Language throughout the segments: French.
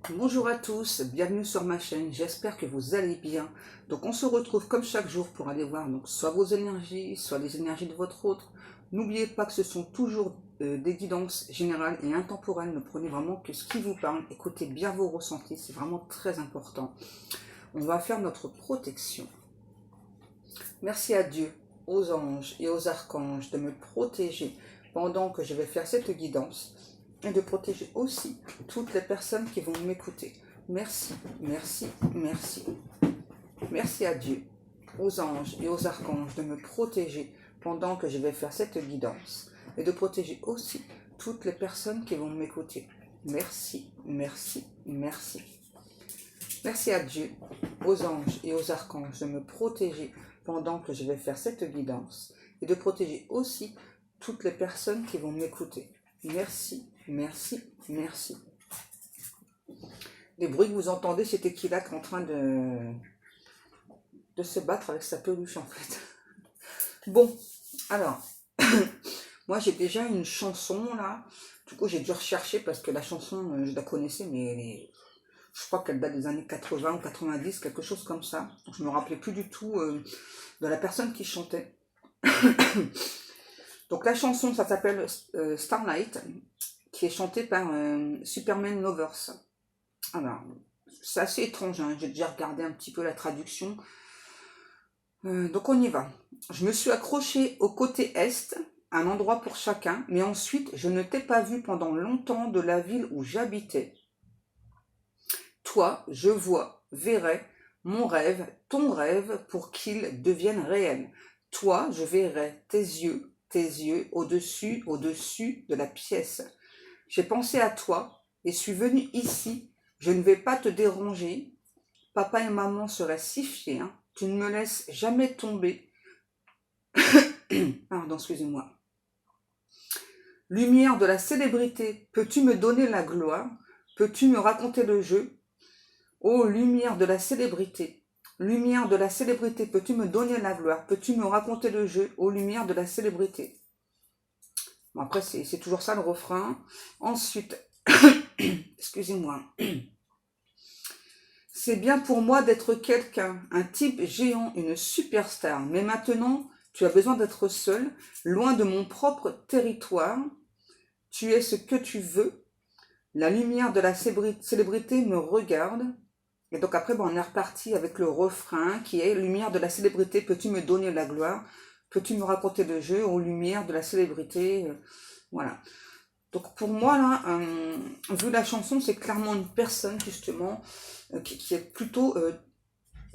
Bonjour à tous, bienvenue sur ma chaîne, j'espère que vous allez bien. Donc on se retrouve comme chaque jour pour aller voir donc, soit vos énergies, soit les énergies de votre autre. N'oubliez pas que ce sont toujours des guidances générales et intemporelles, ne prenez vraiment que ce qui vous parle, écoutez bien vos ressentis, c'est vraiment très important. On va faire notre protection. Merci à Dieu, aux anges et aux archanges de me protéger pendant que je vais faire cette guidance. Et de protéger aussi toutes les personnes qui vont m'écouter. Merci, merci, merci. Merci à Dieu, aux anges et aux archanges de me protéger pendant que je vais faire cette guidance. Et de protéger aussi toutes les personnes qui vont m'écouter. Merci, merci, merci. Merci à Dieu, aux anges et aux archanges de me protéger pendant que je vais faire cette guidance. Et de protéger aussi toutes les personnes qui vont m'écouter. Merci, merci, merci. Les bruits que vous entendez, c'est Tequila qui est en train de se battre avec sa peluche en fait. Bon, alors, moi j'ai déjà une chanson là. Du coup, j'ai dû rechercher parce que la chanson, je la connaissais, mais je crois qu'elle date des années 80 ou 90, quelque chose comme ça. Donc, je me rappelais plus du tout de la personne qui chantait. Donc la chanson, ça s'appelle Starlight, qui est chantée par Superman Lovers. Alors, c'est assez étrange, hein. J'ai déjà regardé un petit peu la traduction. Donc on y va. Je me suis accrochée au côté est, un endroit pour chacun, mais ensuite je ne t'ai pas vu pendant longtemps de la ville où j'habitais. Toi, je vois, verrai, mon rêve, ton rêve, pour qu'il devienne réel. Toi, je verrai tes yeux, au-dessus de la pièce. J'ai pensé à toi et suis venue ici. Je ne vais pas te déranger. Papa et maman seraient si fiers. Hein. Tu ne me laisses jamais tomber. Pardon, excusez-moi. Lumière de la célébrité, peux-tu me donner la gloire? Peux-tu me raconter le jeu? Oh, lumière de la célébrité. Lumière de la célébrité, peux-tu me donner la gloire? Peux-tu me raconter le jeu? Oh, lumière de la célébrité. Bon, après, c'est toujours ça le refrain. Ensuite, excusez-moi. C'est bien pour moi d'être quelqu'un, un type géant, une superstar. Mais maintenant, tu as besoin d'être seul, loin de mon propre territoire. Tu es ce que tu veux. La lumière de la célébrité me regarde. Et donc après, on est reparti avec le refrain qui est « Lumière de la célébrité, peux-tu me donner la gloire? Peux-tu me raconter le jeu aux lumières de la célébrité ?» Voilà. Donc pour moi, là, vu la chanson, c'est clairement une personne, justement, qui est plutôt,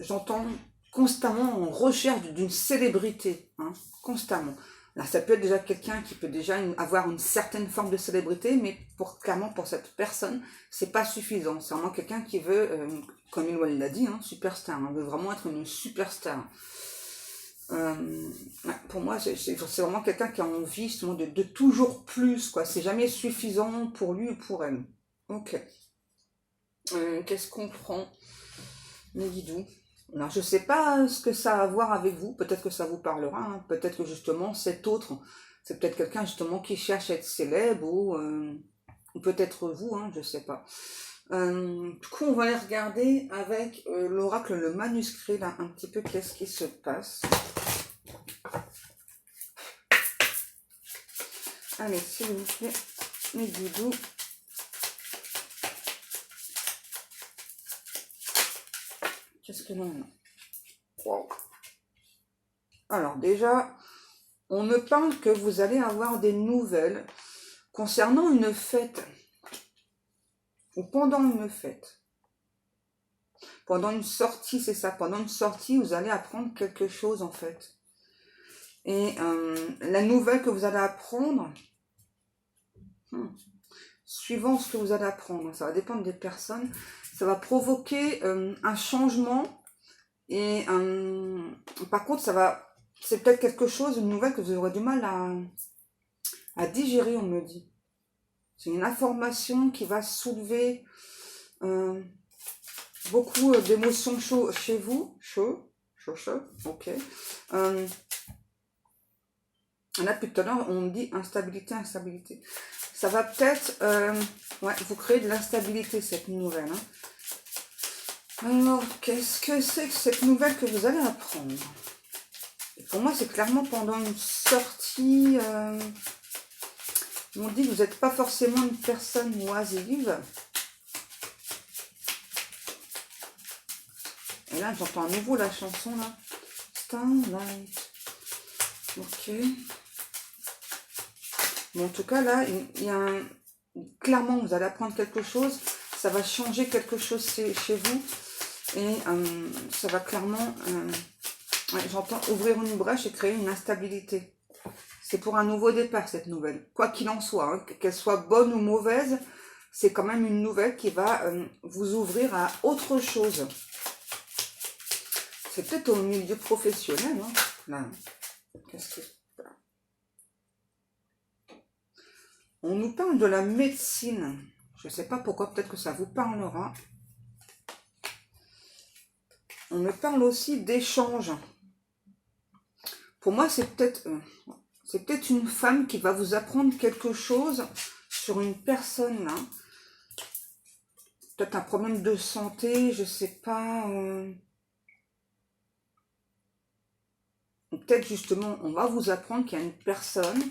j'entends, constamment en recherche d'une célébrité, hein, constamment. Là, ça peut être déjà quelqu'un qui peut déjà avoir une certaine forme de célébrité, mais clairement pour cette personne, c'est pas suffisant. C'est vraiment quelqu'un qui veut, comme il l'a dit, hein, superstar, hein, veut vraiment être une superstar. Pour moi, c'est vraiment quelqu'un qui a envie justement de toujours plus, quoi. C'est jamais suffisant pour lui ou pour elle. Ok. Qu'est-ce qu'on prend, mes guidous? Alors, je sais pas ce que ça a à voir avec vous. Peut-être que ça vous parlera. Hein. Peut-être que justement, cet autre, c'est peut-être quelqu'un justement qui cherche à être célèbre ou peut-être vous, hein, je sais pas. Du coup, on va aller regarder avec l'oracle, le manuscrit, là, un petit peu qu'est-ce qui se passe. Allez, s'il vous plaît, mes guidous. Qu'est-ce que l'on a? Wow. Alors déjà, on me parle que vous allez avoir des nouvelles concernant une fête ou pendant une fête. Pendant une sortie, c'est ça. Pendant une sortie, vous allez apprendre quelque chose en fait. Et la nouvelle que vous allez apprendre, suivant ce que vous allez apprendre, ça va dépendre des personnes, ça va provoquer un changement et par contre, c'est peut-être quelque chose, une nouvelle que vous aurez du mal à digérer, on me dit. C'est une information qui va soulever beaucoup d'émotions chaudes chez vous. Chaud, ok. Là, plus tout à l'heure, on dit instabilité. ça va peut-être ouais, vous créer de l'instabilité, cette nouvelle. Hein. Alors, qu'est-ce que c'est que cette nouvelle que vous allez apprendre? Et pour moi, c'est clairement pendant une sortie. On dit que vous n'êtes pas forcément une personne oisive. Et là, j'entends à nouveau la chanson, là. Starlight. Ok. Bon, en tout cas, là, il y a un... Clairement, vous allez apprendre quelque chose. Ça va changer quelque chose chez vous. Et ça va clairement... ouais, j'entends ouvrir une brèche et créer une instabilité. C'est pour un nouveau départ, cette nouvelle. Quoi qu'il en soit, hein, qu'elle soit bonne ou mauvaise, c'est quand même une nouvelle qui va vous ouvrir à autre chose. C'est peut-être au milieu professionnel. Hein. Là, qu'est-ce que... On nous parle de la médecine. Je ne sais pas pourquoi, peut-être que ça vous parlera. On me parle aussi d'échange. Pour moi, c'est peut-être une femme qui va vous apprendre quelque chose sur une personne. Là. Peut-être un problème de santé, je ne sais pas... Peut-être justement, on va vous apprendre qu'il y a une personne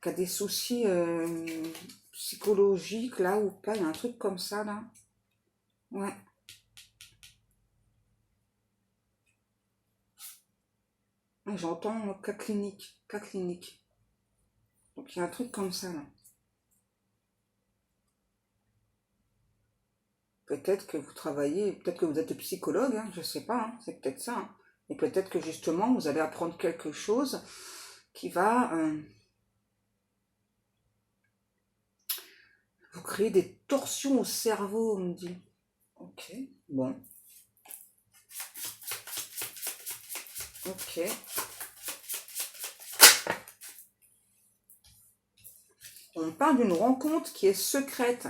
qui a des soucis psychologiques là ou pas, il y a un truc comme ça là. Ouais. J'entends cas clinique, cas clinique. Donc il y a un truc comme ça là. Peut-être que vous travaillez, peut-être que vous êtes psychologue, hein, je sais pas, hein, c'est peut-être ça. Hein. Et peut-être que justement, vous allez apprendre quelque chose qui va vous créer des torsions au cerveau, on me dit. Ok, bon. Ok. On parle d'une rencontre qui est secrète.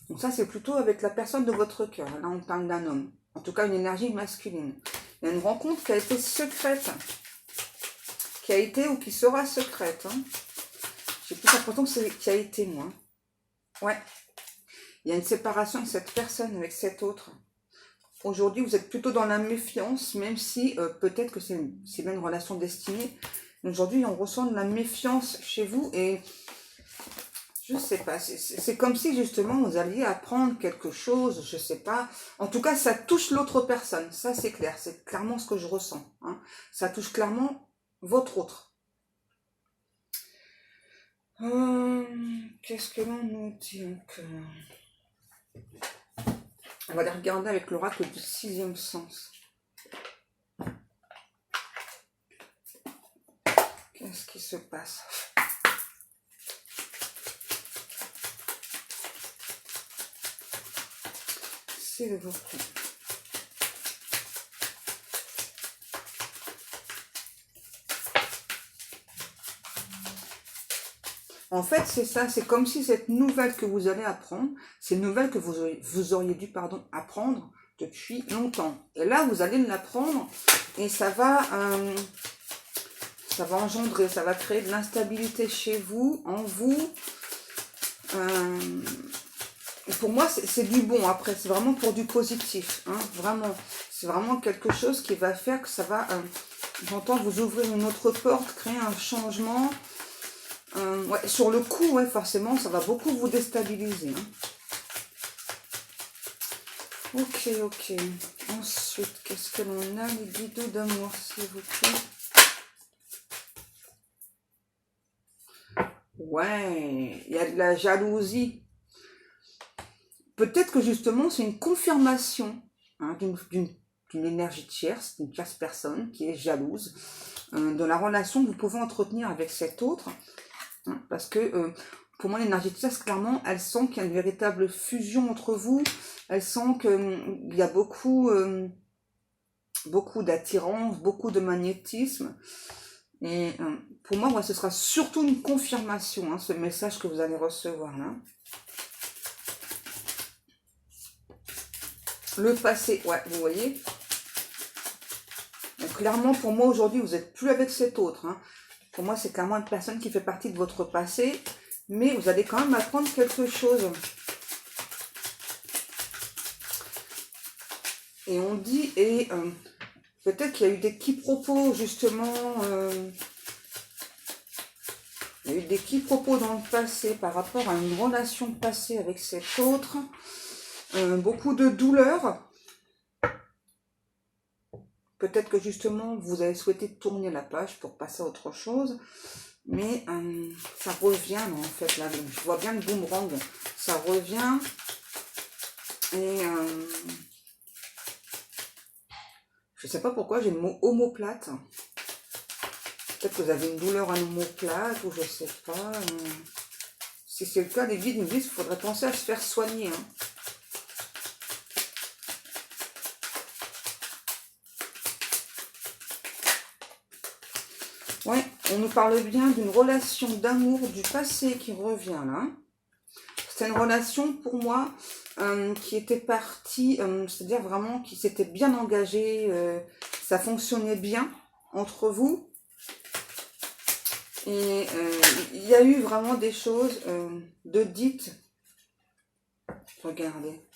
Donc ça, c'est plutôt avec la personne de votre cœur. Là, on parle d'un homme. En tout cas, une énergie masculine. Il y a une rencontre qui a été secrète. Qui a été ou qui sera secrète. Hein. J'ai plus l'impression que c'est qui a été, moi. Ouais. Il y a une séparation de cette personne avec cette autre. Aujourd'hui, vous êtes plutôt dans la méfiance, même si peut-être que c'est bien une relation destinée. Aujourd'hui, on ressent de la méfiance chez vous et je sais pas. C'est comme si justement vous alliez apprendre quelque chose, je sais pas. En tout cas, ça touche l'autre personne. Ça, c'est clair. C'est clairement ce que je ressens. Hein. Ça touche clairement votre autre. Qu'est-ce que l'on nous dit encore? On va aller regarder avec l'oracle du 6e sens. Qu'est-ce qui se passe? C'est le coup. En fait, c'est ça, c'est comme si cette nouvelle que vous allez apprendre, c'est une nouvelle que vous auriez dû apprendre depuis longtemps. Et là, vous allez l'apprendre et ça va engendrer, ça va créer de l'instabilité chez vous, en vous. Pour moi, c'est du bon après, c'est vraiment pour du positif. Hein, vraiment, c'est vraiment quelque chose qui va faire que ça va, j'entends vous ouvrir une autre porte, créer un changement. Ouais, sur le coup, ouais, forcément, ça va beaucoup vous déstabiliser. Hein. Ok, ok. Ensuite, qu'est-ce que l'on a? Les guides d'amour, s'il vous plaît. Ouais, il y a de la jalousie. Peut-être que justement, c'est une confirmation hein, d'une énergie tierce, d'une tierce personne qui est jalouse de la relation que vous pouvez entretenir avec cet autre. Hein, parce que pour moi, l'énergie tierce, clairement, elle sent qu'il y a une véritable fusion entre vous. Elle sent qu'il y a beaucoup d'attirance, beaucoup de magnétisme. Et pour moi, ouais, ce sera surtout une confirmation, hein, ce message que vous allez recevoir là. Le passé, ouais, vous voyez. Donc, clairement, pour moi, aujourd'hui, vous n'êtes plus avec cet autre. Hein. Pour moi, c'est clairement une personne qui fait partie de votre passé. mais vous allez quand même apprendre quelque chose. Et on dit, peut-être qu'il y a eu des quiproquos, justement, il y a eu des quiproquos dans le passé par rapport à une relation passée avec cet autre. Beaucoup de douleur. Peut-être que justement, vous avez souhaité tourner la page pour passer à autre chose. Mais ça revient, en fait, là. Je vois bien le boomerang. Ça revient. Et je ne sais pas pourquoi j'ai le mot omoplate. Peut-être que vous avez une douleur à l'omoplate, ou je ne sais pas. Si c'est le cas, les guides nous disent qu'il faudrait penser à se faire soigner. Hein. Ouais, on nous parle bien d'une relation d'amour du passé qui revient là. C'est une relation pour moi qui était partie, c'est-à-dire vraiment qui s'était bien engagée, ça fonctionnait bien entre vous. Et il y a eu vraiment des choses de dites. Regardez.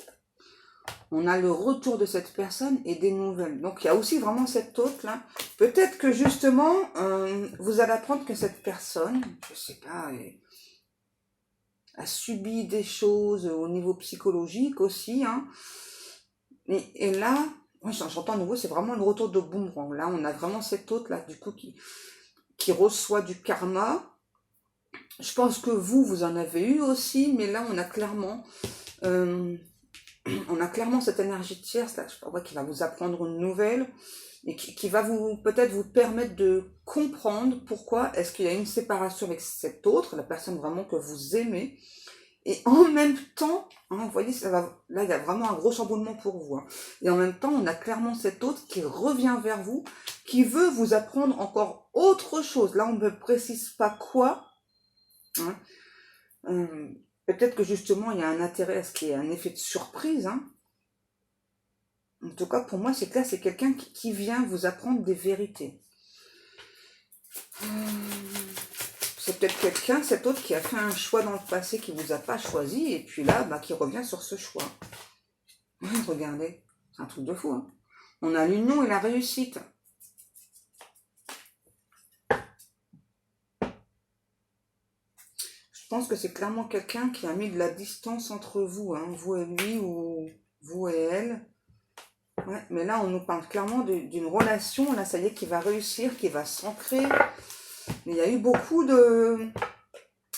On a le retour de cette personne et des nouvelles. Donc, il y a aussi vraiment cette autre là. Peut-être que justement, vous allez apprendre que cette personne, je sais pas, a subi des choses au niveau psychologique aussi. Hein. Et là, moi j'entends à nouveau, c'est vraiment le retour de boomerang. Là, on a vraiment cette autre là, du coup, qui reçoit du karma. Je pense que vous en avez eu aussi, mais là, on a clairement cette énergie tierce, là, je vois, qui va vous apprendre une nouvelle et qui va peut-être vous permettre de comprendre pourquoi est-ce qu'il y a une séparation avec cette autre, la personne vraiment que vous aimez. Et en même temps, hein, vous voyez, là, il y a vraiment un gros chamboulement pour vous. Hein. Et en même temps, on a clairement cette autre qui revient vers vous, qui veut vous apprendre encore autre chose. Là, on ne me précise pas quoi. Hein. Peut-être que justement, il y a un intérêt à ce qu'il y ait un effet de surprise. Hein. En tout cas, pour moi, c'est que là, c'est quelqu'un qui vient vous apprendre des vérités. C'est peut-être quelqu'un, cet autre, qui a fait un choix dans le passé qui ne vous a pas choisi, et puis là, qui revient sur ce choix. Regardez, c'est un truc de fou. Hein. On a l'union et la réussite. Je pense que c'est clairement quelqu'un qui a mis de la distance entre vous, hein, vous et lui, ou vous et elle. Ouais, mais là, on nous parle clairement d'une relation, là, ça y est, qui va réussir, qui va s'ancrer. Mais il y a eu beaucoup de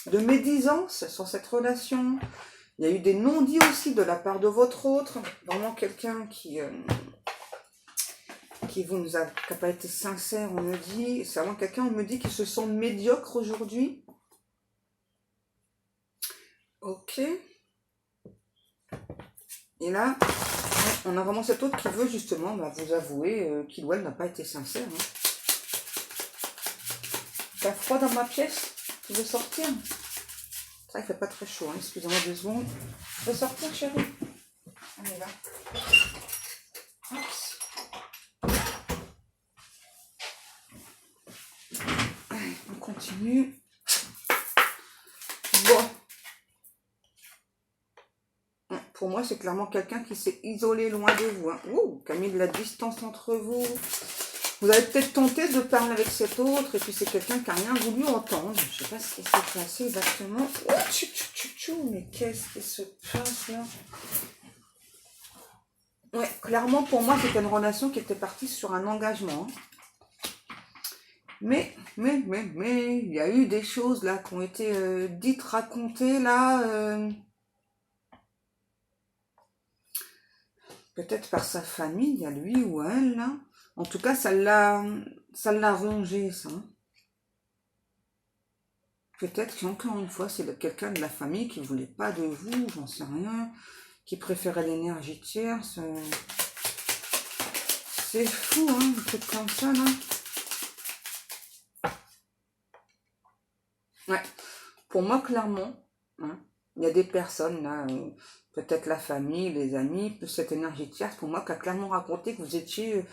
médisance sur cette relation. Il y a eu des non-dits aussi de la part de votre autre. Vraiment quelqu'un qui n'a pas été sincère, on me dit. C'est vraiment quelqu'un, on me dit, qui se sent médiocre aujourd'hui. Ok. Et là, on a vraiment cet autre qui veut justement vous avouer qu'il ou elle n'a pas été sincère. Hein. T'as froid dans ma pièce? Tu veux sortir? Ça, il fait pas très chaud, hein. Excusez-moi 2 secondes. Tu veux sortir, chérie? Allez, là. Oups. Allez, on continue. Bon. Pour moi, c'est clairement quelqu'un qui s'est isolé loin de vous. Hein. Ouh, qui a mis de la distance entre vous. Vous avez peut-être tenté de parler avec cet autre, et puis c'est quelqu'un qui n'a rien voulu entendre. Je ne sais pas ce qui s'est passé exactement. Oh, mais qu'est-ce qui se passe là? Ouais, clairement, pour moi, c'était une relation qui était partie sur un engagement. Mais, il y a eu des choses là qui ont été dites, racontées là. Peut-être par sa famille, à lui ou à elle là. En tout cas, ça l'a rongé, ça. Peut-être qu'encore une fois, c'est quelqu'un de la famille qui ne voulait pas de vous, j'en sais rien, qui préférait l'énergie tierce. C'est fou, hein, un truc comme ça, là. Ouais, pour moi, clairement, hein, il y a des personnes, là, peut-être la famille, les amis, cette énergie tierce, pour moi, qui a clairement raconté que vous étiez,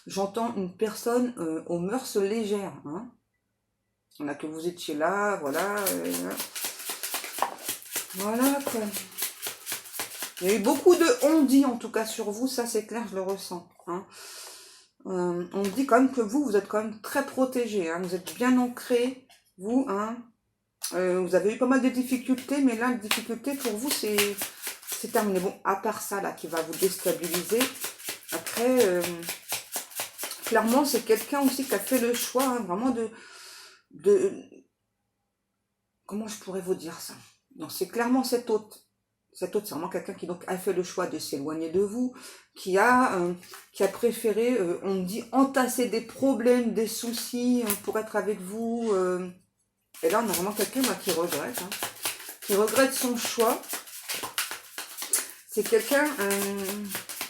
j'entends, une personne aux mœurs légères. Hein. Que vous étiez là, voilà. Voilà, quoi. Il y a eu beaucoup de on-dit, en tout cas, sur vous. Ça, c'est clair, je le ressens. Hein. On dit quand même que vous êtes quand même très protégé. Hein. Vous êtes bien ancré, vous. Hein. Vous avez eu pas mal de difficultés, mais là, la difficulté pour vous, c'est terminé. Bon, à part ça, là, qui va vous déstabiliser. Après, clairement, c'est quelqu'un aussi qui a fait le choix, hein, vraiment de... Comment je pourrais vous dire ça? Non, c'est clairement cet hôte. Cet hôte, c'est vraiment quelqu'un qui donc a fait le choix de s'éloigner de vous, qui a préféré, on dit, entasser des problèmes, des soucis pour être avec vous. Et là, on a vraiment quelqu'un qui regrette. Hein, qui regrette son choix. C'est quelqu'un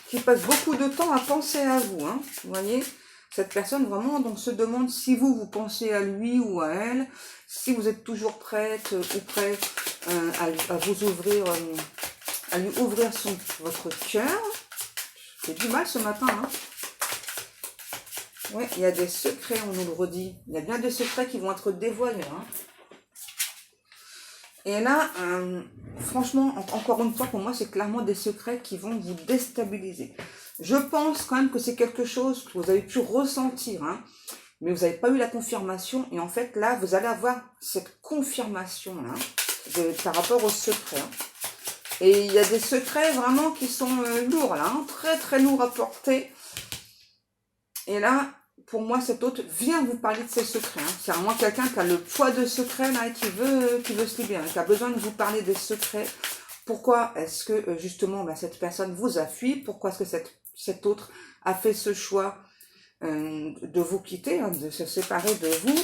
qui passe beaucoup de temps à penser à vous. Hein, vous voyez, cette personne vraiment donc se demande si vous pensez à lui ou à elle, si vous êtes toujours prête ou prêt à vous ouvrir, à lui ouvrir votre cœur. J'ai du mal ce matin. Hein. Ouais, il y a des secrets, on nous le redit. Il y a bien des secrets qui vont être dévoilés. Hein. Et là, franchement, encore une fois, pour moi, c'est clairement des secrets qui vont vous déstabiliser. Je pense quand même que c'est quelque chose que vous avez pu ressentir, hein, mais vous n'avez pas eu la confirmation. Et en fait, là, vous allez avoir cette confirmation-là par rapport aux secrets. Hein. Et il y a des secrets vraiment qui sont lourds, là, hein, très très lourds à porter. Et là, pour moi, cet hôte vient vous parler de ses secrets. Hein. C'est vraiment quelqu'un qui a le poids de secrets là, et qui veut se libérer, qui a besoin de vous parler des secrets. Pourquoi est-ce que justement cette personne vous a fui? Pourquoi est-ce que cet autre a fait ce choix de vous quitter, hein, de se séparer de vous?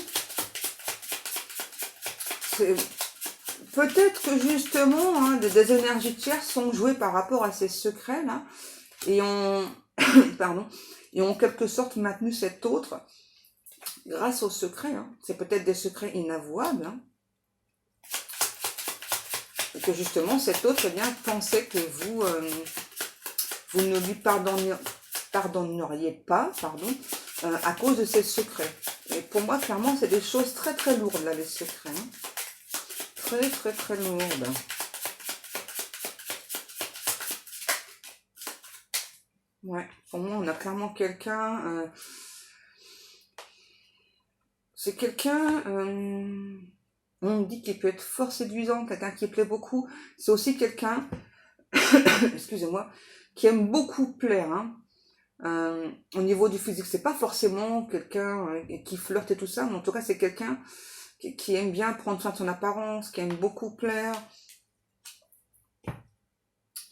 Peut-être que justement, hein, des énergies tierces sont jouées par rapport à ces secrets là, et ont, pardon, et ont en quelque sorte maintenu cet autre grâce aux secrets. Hein. C'est peut-être des secrets inavouables. Hein. Et que justement, cet autre pensait que vous ne lui pardonneriez pas, à cause de ses secrets. Et pour moi, clairement, c'est des choses très très lourdes là, les secrets. Hein. Très très très lourdes. Ouais, pour moi, on a clairement quelqu'un... c'est quelqu'un... on dit qu'il peut être fort séduisant, quelqu'un qui plaît beaucoup. C'est aussi quelqu'un, excusez-moi, qui aime beaucoup plaire. Hein. Au niveau du physique, c'est pas forcément quelqu'un qui flirte et tout ça, mais en tout cas, c'est quelqu'un qui aime bien prendre soin de son apparence, qui aime beaucoup plaire.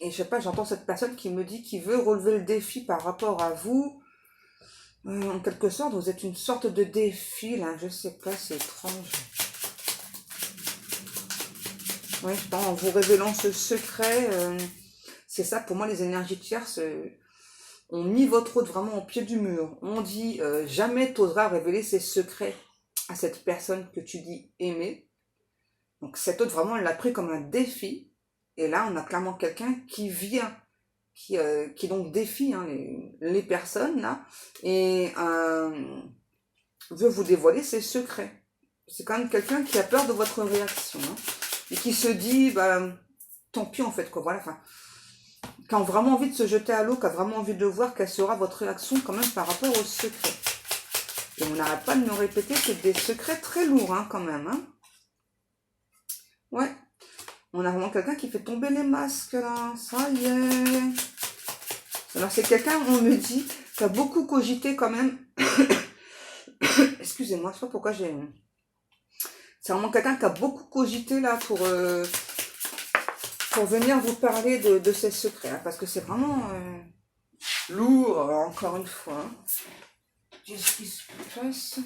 Et je sais pas, j'entends cette personne qui me dit qu'il veut relever le défi par rapport à vous. En quelque sorte, vous êtes une sorte de défi, là. Je sais pas, c'est étrange. Oui, en vous révélant ce secret, c'est ça, pour moi, les énergies tierces ont mis votre hôte vraiment au pied du mur. On dit, jamais t'oseras révéler ses secrets à cette personne que tu dis aimer. Donc cet hôte, vraiment, elle l'a pris comme un défi. Et là, on a clairement quelqu'un qui vient, qui donc défie hein, les personnes, là, et veut vous dévoiler ses secrets. C'est quand même quelqu'un qui a peur de votre réaction. Hein. Et qui se dit, tant pis en fait, quoi, voilà, qui a vraiment envie de se jeter à l'eau, qui a vraiment envie de voir quelle sera votre réaction quand même par rapport aux secrets. Et on n'arrête pas de me répéter que c'est des secrets très lourds, hein, quand même, hein. Ouais, on a vraiment quelqu'un qui fait tomber les masques, là, ça y est. Alors c'est quelqu'un, on me dit, qui a beaucoup cogité quand même. Excusez-moi, je sais pas pourquoi j'ai... C'est vraiment quelqu'un qui a beaucoup cogité, là, pour venir vous parler de ses secrets, hein, parce que c'est vraiment lourd, encore une fois. Hein. Qu'est-ce qui se passe?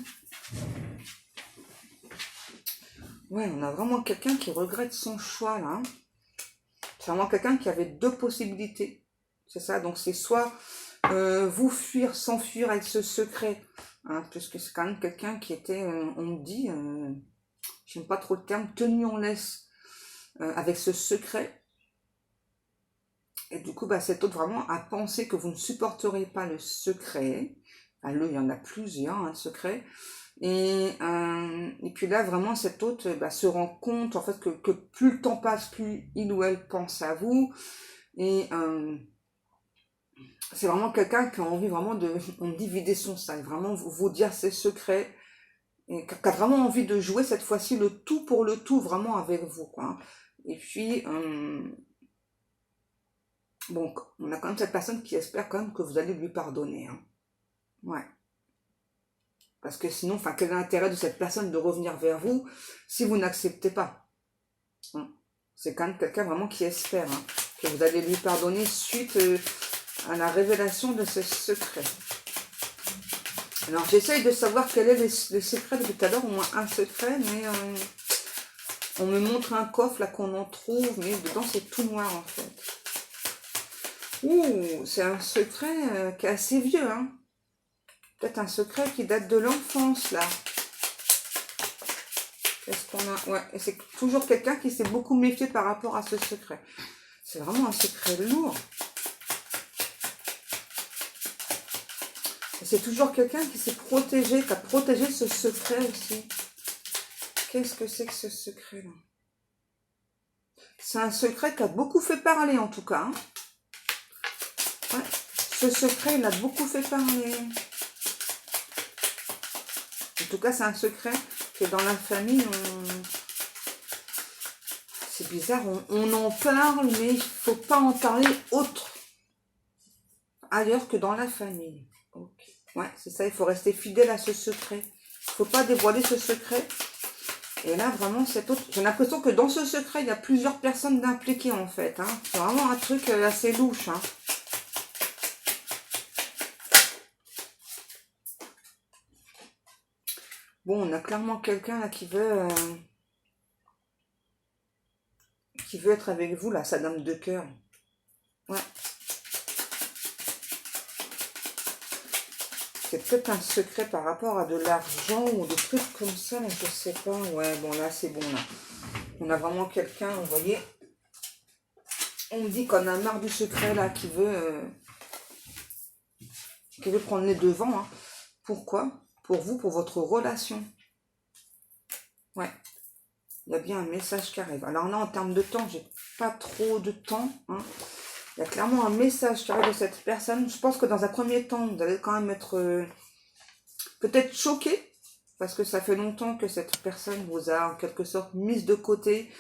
Ouais, on a vraiment quelqu'un qui regrette son choix, là. Hein. C'est vraiment quelqu'un qui avait deux possibilités. C'est ça, donc c'est soit vous fuir, s'enfuir avec ce secret, hein, puisque c'est quand même quelqu'un qui était, on me dit, j'aime pas trop le terme, tenu en laisse avec ce secret. Et du coup, cet autre vraiment a pensé que vous ne supporteriez pas le secret. Enfin, il y en a plusieurs, hein, secrets. Et puis là, vraiment, cet autre se rend compte en fait que plus le temps passe, plus il ou elle pense à vous. Et c'est vraiment quelqu'un qui a envie vraiment de, on dit, vider son sac, vraiment vous dire ses secrets, et qui a vraiment envie de jouer cette fois-ci le tout pour le tout, vraiment avec vous, quoi. Et puis, bon, on a quand même cette personne qui espère quand même que vous allez lui pardonner, hein. Ouais. Parce que sinon, enfin, quel est l'intérêt de cette personne de revenir vers vous si vous n'acceptez pas, hein? C'est quand même quelqu'un vraiment qui espère, hein, que vous allez lui pardonner suite à la révélation de ce secret. Alors, j'essaye de savoir quel est le secret. Depuis tout à l'heure, au moins un secret, mais on me montre un coffre, là, qu'on en trouve, mais dedans, c'est tout noir, en fait. Ouh, c'est un secret qui est assez vieux, hein. Peut-être un secret qui date de l'enfance, là. Qu'est-ce qu'on a? Ouais, et c'est toujours quelqu'un qui s'est beaucoup méfié par rapport à ce secret. C'est vraiment un secret lourd. Et c'est toujours quelqu'un qui s'est protégé, qui a protégé ce secret aussi. Qu'est-ce que c'est que ce secret-là? C'est un secret qui a beaucoup fait parler, en tout cas, hein. Ouais, ce secret, il a beaucoup fait parler. En tout cas, c'est un secret que dans la famille, c'est bizarre, on en parle, mais il ne faut pas en parler autre, ailleurs que dans la famille. Okay. Ouais, c'est ça, il faut rester fidèle à ce secret. Il ne faut pas dévoiler ce secret. Et là, vraiment, cet autre... J'ai l'impression que dans ce secret, il y a plusieurs personnes impliquées, en fait, hein. C'est vraiment un truc assez louche, hein. Bon, on a clairement quelqu'un là qui veut être avec vous, là, sa dame de cœur. Ouais. C'est peut-être un secret par rapport à de l'argent ou des trucs comme ça, là, je sais pas. Ouais, bon, là, c'est bon, là. On a vraiment quelqu'un, vous voyez. On me dit qu'on a marre du secret, là, qui veut prendre les devants, hein. Pourquoi? Pour vous, pour votre relation. Ouais. Il y a bien un message qui arrive. Alors là, en termes de temps, j'ai pas trop de temps, hein. Il y a clairement un message qui arrive de cette personne. Je pense que dans un premier temps, vous allez quand même être peut-être choqué, parce que ça fait longtemps que cette personne vous a en quelque sorte mise de côté,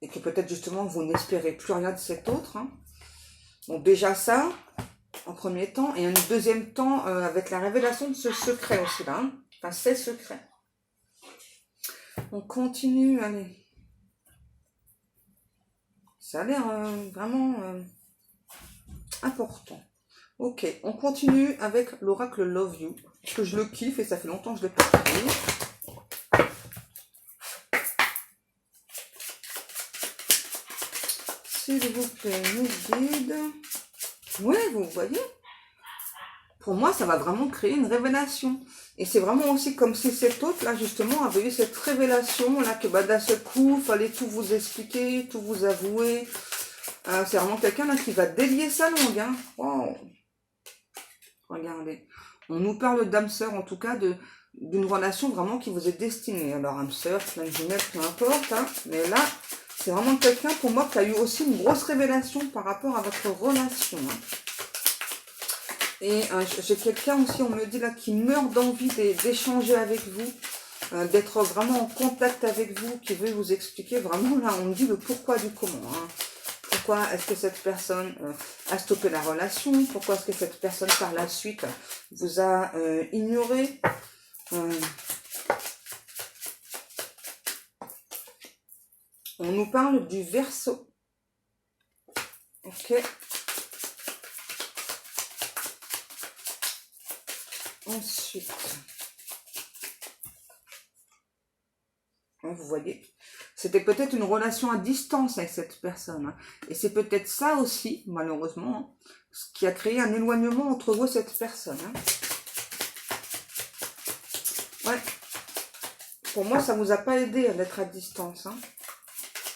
et que peut-être justement vous n'espérez plus rien de cet autre, hein. Donc déjà ça, en premier temps, et un deuxième temps avec la révélation de ce secret aussi là, hein. Enfin, ces secrets. On continue, allez. Ça a l'air vraiment important. Ok, on continue avec l'oracle Love You, parce que je le kiffe et ça fait longtemps que je l'ai pas pris. S'il vous plaît, nous guide. Ouais, vous voyez? Pour moi, ça va vraiment créer une révélation. Et c'est vraiment aussi comme si cet autre, là, justement, avait eu cette révélation, là, que d'un seul coup, il fallait tout vous expliquer, tout vous avouer. C'est vraiment quelqu'un, là, qui va délier sa langue, hein. Wow. Regardez. On nous parle d'âme sœur, en tout cas, d'une relation vraiment qui vous est destinée. Alors, âme sœur, plein jumelle, peu importe, hein. Mais là, c'est vraiment quelqu'un, pour moi, qui a eu aussi une grosse révélation par rapport à votre relation, hein. Et j'ai quelqu'un aussi, on me dit là, qui meurt d'envie d'échanger avec vous, d'être vraiment en contact avec vous, qui veut vous expliquer vraiment, là, on me dit le pourquoi du comment, hein. Pourquoi est-ce que cette personne a stoppé la relation? Pourquoi est-ce que cette personne, par la suite, vous a ignoré? On nous parle du Verseau. Ok. Ensuite, vous voyez, c'était peut-être une relation à distance avec cette personne, hein. Et c'est peut-être ça aussi, malheureusement, hein, ce qui a créé un éloignement entre vous et cette personne, hein. Ouais. Pour moi, ça ne vous a pas aidé à être à distance, hein.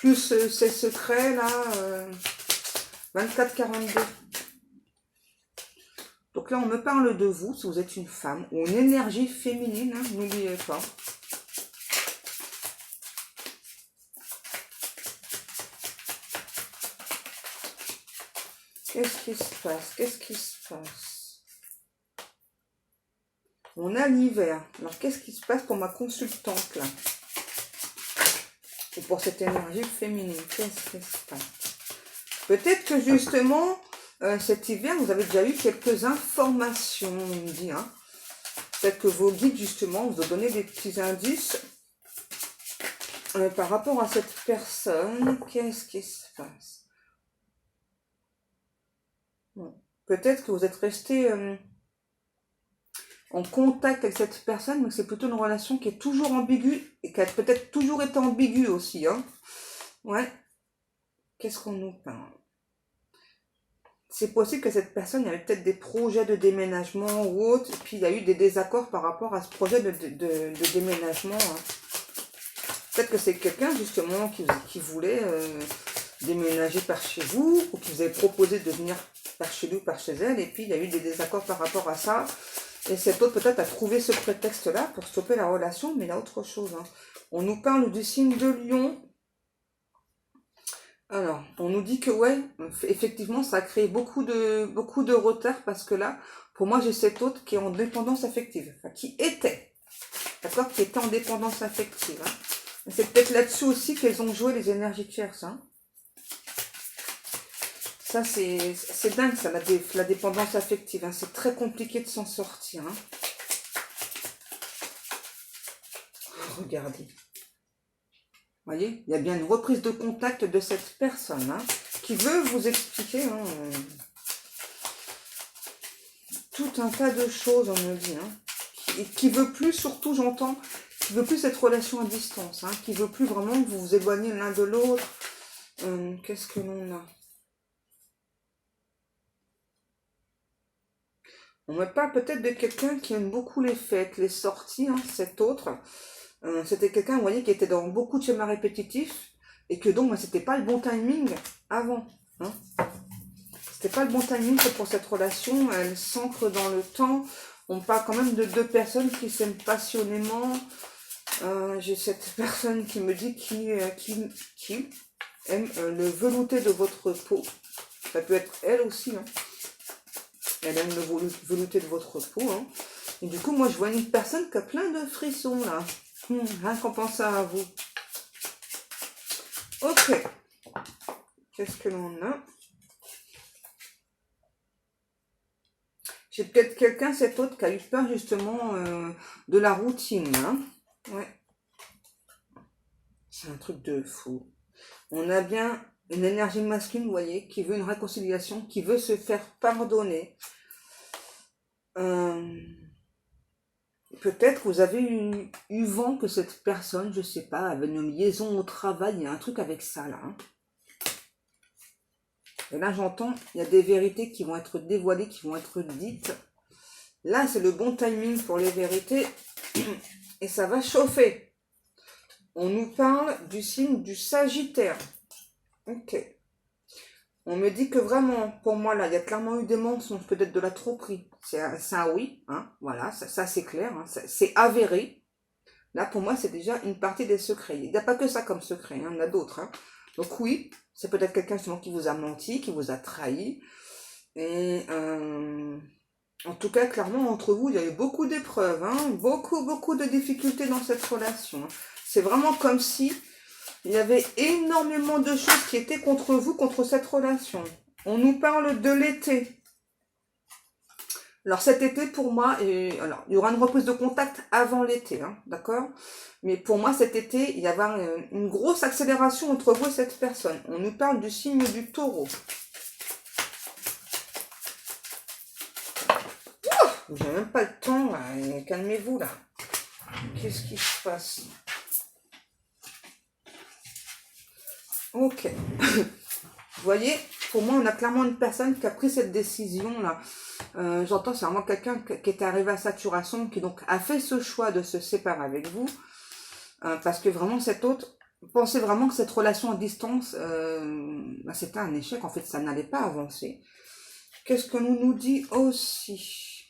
Plus ces secrets, là, 24-42. Donc là, on me parle de vous, si vous êtes une femme, ou une énergie féminine, hein, n'oubliez pas. Qu'est-ce qui se passe? Qu'est-ce qui se passe? On a l'hiver. Alors, qu'est-ce qui se passe pour ma consultante, là? Et pour cette énergie féminine, qu'est-ce qui se passe? Peut-être que, justement, cet hiver, vous avez déjà eu quelques informations, on me dit, hein. Peut-être que vos guides, justement, vous ont donné des petits indices par rapport à cette personne. Qu'est-ce qui se passe? Bon. Peut-être que vous êtes resté en contact avec cette personne, mais c'est plutôt une relation qui est toujours ambiguë et qui a peut-être toujours été ambiguë aussi. Hein. Ouais. Qu'est-ce qu'on nous parle? C'est possible que cette personne, il y avait peut-être des projets de déménagement ou autre, et puis il y a eu des désaccords par rapport à ce projet de déménagement. Hein. Peut-être que c'est quelqu'un, justement, qui voulait déménager par chez vous, ou qui vous avait proposé de venir par chez lui ou par chez elle, et puis il y a eu des désaccords par rapport à ça. Et cet autre peut-être a trouvé ce prétexte-là pour stopper la relation, mais il y a autre chose. Hein. On nous parle du signe de Lion. Alors, on nous dit que ouais, effectivement, ça a créé beaucoup de retard parce que là, pour moi, j'ai cet autre qui est en dépendance affective, enfin, qui était, d'accord, qui était en dépendance affective. Hein. C'est peut-être là-dessus aussi qu'elles ont joué les énergies tierces. Hein. Ça, c'est dingue, ça, la dépendance affective. Hein. C'est très compliqué de s'en sortir. Hein. Regardez. Vous voyez, il y a bien une reprise de contact de cette personne hein, qui veut vous expliquer hein, tout un tas de choses, on me dit. Hein, qui veut plus, surtout j'entends, qui veut plus cette relation à distance, hein, qui veut plus vraiment que vous vous éloignez l'un de l'autre. Qu'est-ce que l'on a? On me parle peut-être de quelqu'un qui aime beaucoup les fêtes, les sorties, hein, cet autre. C'était quelqu'un, vous voyez, qui était dans beaucoup de schémas répétitifs et que donc, c'était pas le bon timing avant. Hein. C'était pas le bon timing pour cette relation. Elle s'ancre dans le temps. On parle quand même de deux personnes qui s'aiment passionnément. J'ai cette personne qui me dit qui aime le velouté de votre peau. Ça peut être elle aussi. Hein. Elle aime le velouté de votre peau. Hein. Et du coup, moi, je vois une personne qui a plein de frissons là. Rien qu'en pensant à vous. Ok. Qu'est-ce que l'on a? J'ai peut-être quelqu'un, cet autre, qui a eu peur justement de la routine. Hein. Ouais. C'est un truc de fou. On a bien une énergie masculine, vous voyez, qui veut une réconciliation, qui veut se faire pardonner. Peut-être que vous avez eu vent que cette personne, je sais pas, avait une liaison au travail, il y a un truc avec ça là. Hein. Et là j'entends, il y a des vérités qui vont être dévoilées, qui vont être dites. Là c'est le bon timing pour les vérités et ça va chauffer. On nous parle du signe du Sagittaire. Ok. On me dit que vraiment, pour moi, là, il y a clairement eu des mensonges, peut-être de la tromperie. C'est un oui, hein, voilà, ça c'est clair, hein, c'est avéré. Là, pour moi, c'est déjà une partie des secrets. Il n'y a pas que ça comme secret, hein, il y en a d'autres. Hein. Donc oui, c'est peut-être quelqu'un justement qui vous a menti, qui vous a trahi. Et en tout cas, clairement, entre vous, il y a eu beaucoup d'épreuves, hein, beaucoup de difficultés dans cette relation. Hein. C'est vraiment comme si il y avait énormément de choses qui étaient contre vous, contre cette relation. On nous parle de l'été. Alors cet été, pour moi, alors, il y aura une reprise de contact avant l'été, hein, d'accord? Mais pour moi, cet été, il y aura une grosse accélération entre vous et cette personne. On nous parle du signe du Taureau. Vous n'avez même pas le temps, là. Calmez-vous, là. Qu'est-ce qui se passe? Ok. Vous voyez, pour moi, on a clairement une personne qui a pris cette décision-là. J'entends, c'est vraiment quelqu'un qui est arrivé à saturation, qui donc a fait ce choix de se séparer avec vous. Parce que vraiment, cet autre pensait vraiment que cette relation à distance, c'était un échec. En fait, ça n'allait pas avancer. Qu'est-ce que l'on nous dit aussi?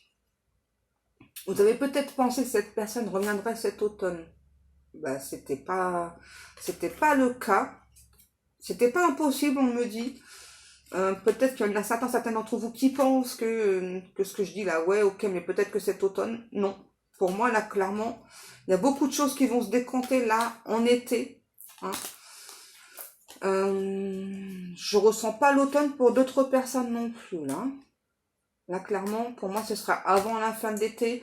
Vous avez peut-être pensé que cette personne reviendrait cet automne. Ben, c'était pas le cas. C'était pas impossible, on me dit. Peut-être qu'il y en a certains d'entre vous qui pensent que ce que je dis là, ouais, ok, mais peut-être que cet automne, non. Pour moi, là, clairement, il y a beaucoup de choses qui vont se décanter là, en été. Hein. Je ressens pas l'automne pour d'autres personnes non plus, là. Là, clairement, pour moi, ce sera avant la fin de l'été.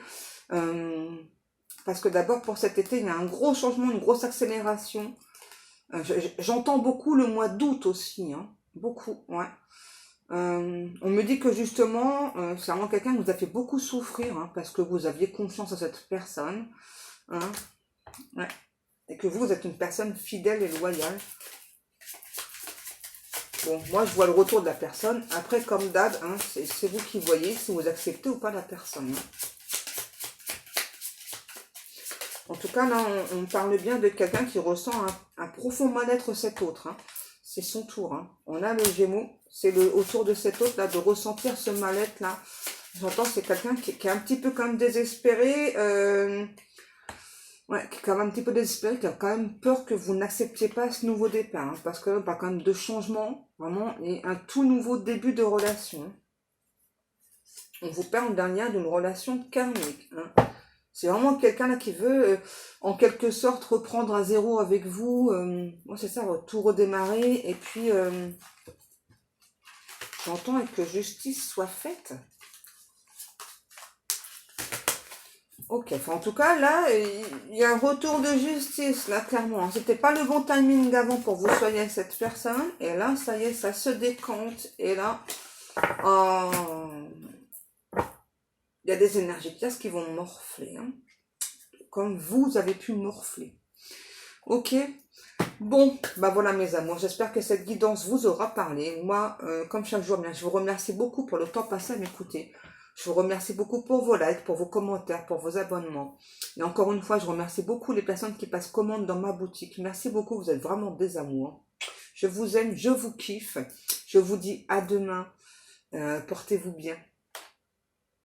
Parce que d'abord, pour cet été, il y a un gros changement, une grosse accélération. J'entends beaucoup le mois d'août aussi, hein. Beaucoup, ouais. On me dit que justement, c'est vraiment quelqu'un qui vous a fait beaucoup souffrir, hein, parce que vous aviez confiance en cette personne, hein, ouais, et que vous êtes une personne fidèle et loyale. Bon, moi je vois le retour de la personne. Après, comme d'hab, hein, c'est vous qui voyez si vous acceptez ou pas la personne. Hein. En tout cas, là, on parle bien de quelqu'un qui ressent un profond mal-être cet autre. Hein. C'est son tour. Hein. On a le Gémeaux. C'est au tour de cet autre là de ressentir ce mal-être là. J'entends c'est quelqu'un qui est un petit peu quand même désespéré. Ouais, qui est quand même un petit peu désespéré, qui a quand même peur que vous n'acceptiez pas ce nouveau départ. Hein, parce que là, quand même de changement, vraiment, et un tout nouveau début de relation. On vous parle d'un lien d'une relation karmique. Hein. C'est vraiment quelqu'un là qui veut, en quelque sorte, reprendre à zéro avec vous. Moi, c'est ça, tout redémarrer. Et puis, j'entends que justice soit faite. Ok, enfin, en tout cas, là, il y a un retour de justice, là, clairement. C'était pas le bon timing avant pour vous soigner avec cette personne. Et là, ça y est, ça se décompte. Et là, il y a des énergies qui vont morfler. Hein, comme vous avez pu morfler. Ok. Bon, bah voilà mes amours, j'espère que cette guidance vous aura parlé. Moi, comme chaque jour, bien, je vous remercie beaucoup pour le temps passé à m'écouter. Je vous remercie beaucoup pour vos likes, pour vos commentaires, pour vos abonnements. Et encore une fois, je remercie beaucoup les personnes qui passent commande dans ma boutique. Merci beaucoup, vous êtes vraiment des amours. Je vous aime, je vous kiffe. Je vous dis à demain. Portez-vous bien.